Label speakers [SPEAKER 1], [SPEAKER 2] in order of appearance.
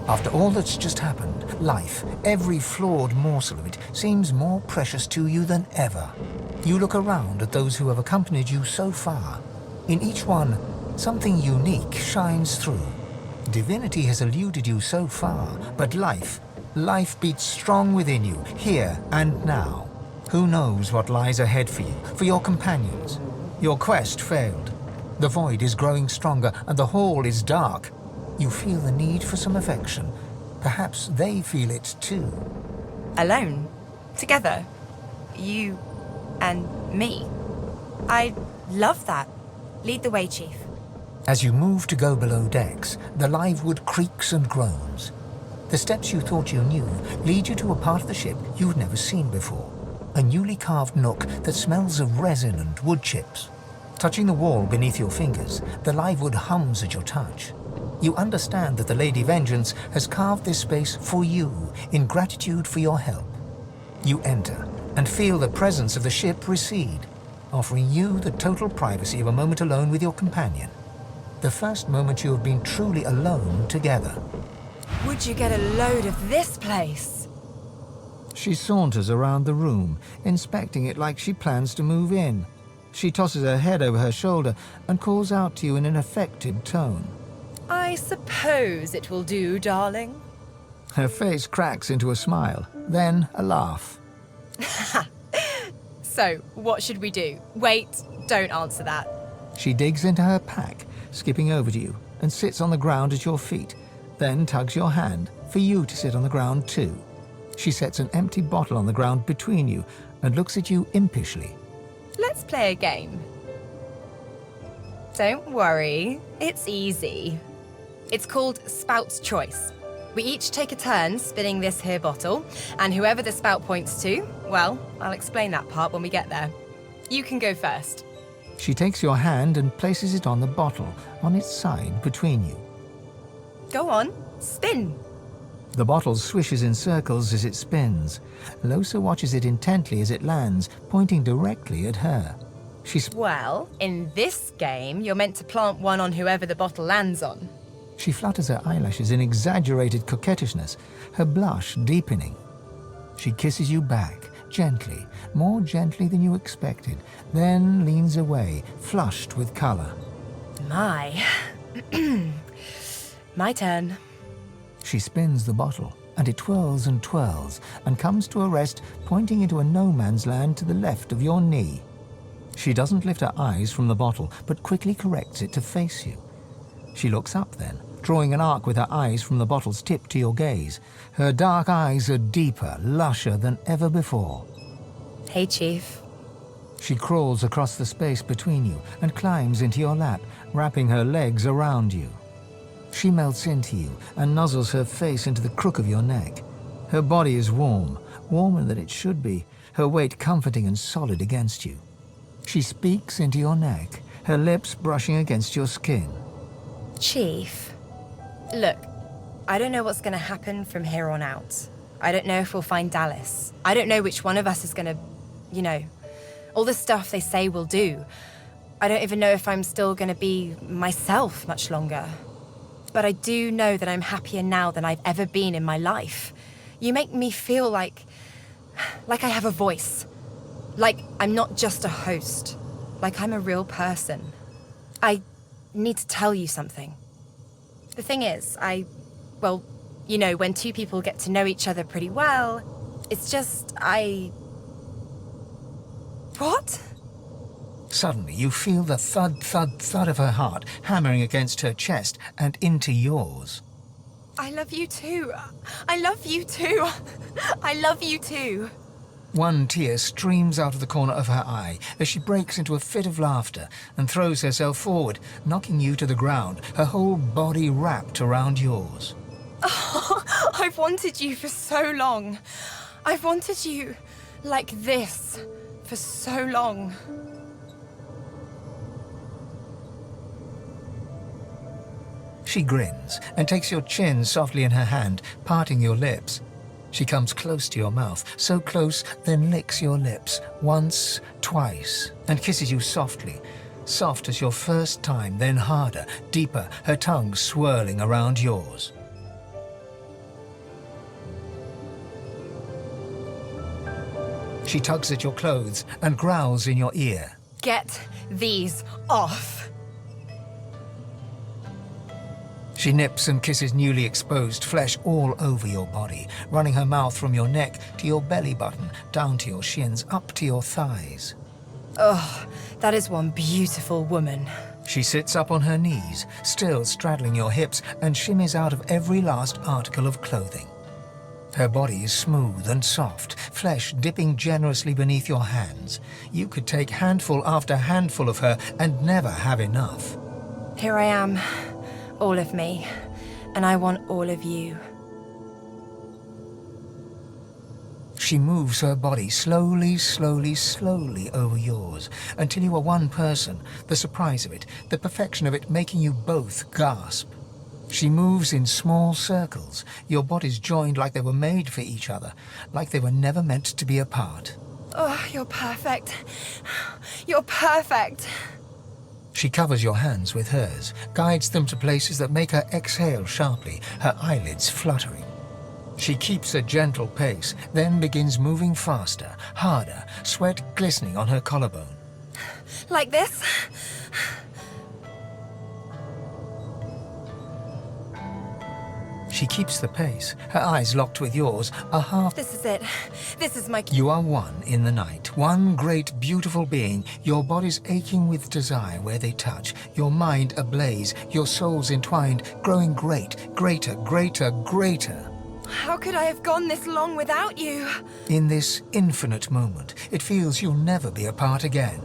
[SPEAKER 1] After all that's just happened, life, every flawed morsel of it, seems more precious to you than ever. You look around at those who have accompanied you so far. In each one, something unique shines through. Divinity has eluded you so far, but life beats strong within you, here and now. Who knows what lies ahead for you, for your companions? Your quest failed. The void is growing stronger and the hall is dark. You feel the need for some affection. Perhaps they feel it too.
[SPEAKER 2] Alone? Together? You and me? I love that. Lead the way, Chief.
[SPEAKER 1] As you move to go below decks, the live wood creaks and groans. The steps you thought you knew lead you to a part of the ship you've never seen before. A newly carved nook that smells of resin and wood chips. Touching the wall beneath your fingers, the live wood hums at your touch. You understand that the Lady Vengeance has carved this space for you in gratitude for your help. You enter and feel the presence of the ship recede, offering you the total privacy of a moment alone with your companion. The first moment you have been truly alone together.
[SPEAKER 2] Would you get a load of this place?
[SPEAKER 1] She saunters around the room, inspecting it like she plans to move in. She tosses her head over her shoulder and calls out to you in an affected tone.
[SPEAKER 2] I suppose it will do, darling.
[SPEAKER 1] Her face cracks into a smile, then a laugh.
[SPEAKER 2] So, what should we do? Wait, don't answer that.
[SPEAKER 1] She digs into her pack, skipping over to you, and sits on the ground at your feet, then tugs your hand for you to sit on the ground too. She sets an empty bottle on the ground between you and looks at you impishly.
[SPEAKER 2] Let's play a game. Don't worry, it's easy. It's called Spout's Choice. We each take a turn spinning this here bottle, and whoever the spout points to, well, I'll explain that part when we get there. You can go first.
[SPEAKER 1] She takes your hand and places it on the bottle, on its side between you.
[SPEAKER 2] Go on, spin.
[SPEAKER 1] The bottle swishes in circles as it spins. Lohse watches it intently as it lands, pointing directly at her.
[SPEAKER 2] Well, in this game, you're meant to plant one on whoever the bottle lands on.
[SPEAKER 1] She flutters her eyelashes in exaggerated coquettishness, her blush deepening. She kisses you back, gently, more gently than you expected, then leans away, flushed with color.
[SPEAKER 2] My turn.
[SPEAKER 1] She spins the bottle, and it twirls and twirls, and comes to a rest, pointing into a no-man's land to the left of your knee. She doesn't lift her eyes from the bottle, but quickly corrects it to face you. She looks up then, drawing an arc with her eyes from the bottle's tip to your gaze. Her dark eyes are deeper, lusher than ever before.
[SPEAKER 2] Hey, Chief.
[SPEAKER 1] She crawls across the space between you and climbs into your lap, wrapping her legs around you. She melts into you and nuzzles her face into the crook of your neck. Her body is warm, warmer than it should be, her weight comforting and solid against you. She speaks into your neck, her lips brushing against your skin.
[SPEAKER 2] Chief, look, I don't know what's going to happen from here on out. I don't know if we'll find Dallas. I don't know which one of us is going to, all the stuff they say we'll do. I don't even know if I'm still going to be myself much longer. But I do know that I'm happier now than I've ever been in my life. You make me feel like I have a voice. Like I'm not just a host. Like I'm a real person. I need to tell you something. The thing is, when two people get to know each other pretty well, it's just, What?
[SPEAKER 1] Suddenly, you feel the thud, thud, thud of her heart hammering against her chest and into yours.
[SPEAKER 2] I love you too. I love you too. I love you too.
[SPEAKER 1] One tear streams out of the corner of her eye as she breaks into a fit of laughter and throws herself forward, knocking you to the ground, her whole body wrapped around yours.
[SPEAKER 2] Oh, I've wanted you for so long. I've wanted you like this for so long.
[SPEAKER 1] She grins and takes your chin softly in her hand, parting your lips. She comes close to your mouth, so close, then licks your lips, once, twice, and kisses you softly. Soft as your first time, then harder, deeper, her tongue swirling around yours. She tugs at your clothes and growls in your ear.
[SPEAKER 2] Get these off.
[SPEAKER 1] She nips and kisses newly exposed flesh all over your body, running her mouth from your neck to your belly button, down to your shins, up to your thighs.
[SPEAKER 2] Oh, that is one beautiful woman.
[SPEAKER 1] She sits up on her knees, still straddling your hips, and shimmies out of every last article of clothing. Her body is smooth and soft, flesh dipping generously beneath your hands. You could take handful after handful of her and never have enough.
[SPEAKER 2] Here I am, all of me, and I want all of you.
[SPEAKER 1] She moves her body slowly, slowly, slowly over yours, until you are one person, the surprise of it, the perfection of it making you both gasp. She moves in small circles, your bodies joined like they were made for each other, like they were never meant to be apart.
[SPEAKER 2] Oh, you're perfect. You're perfect.
[SPEAKER 1] She covers your hands with hers, guides them to places that make her exhale sharply, her eyelids fluttering. She keeps a gentle pace, then begins moving faster, harder, sweat glistening on her collarbone.
[SPEAKER 2] Like this?
[SPEAKER 1] She keeps the pace, her eyes locked with yours, a half...
[SPEAKER 2] This is it. This is my...
[SPEAKER 1] You are one in the night, one great, beautiful being, your bodies aching with desire where they touch, your mind ablaze, your souls entwined, growing great, greater, greater, greater.
[SPEAKER 2] How could I have gone this long without you?
[SPEAKER 1] In this infinite moment, it feels you'll never be apart again.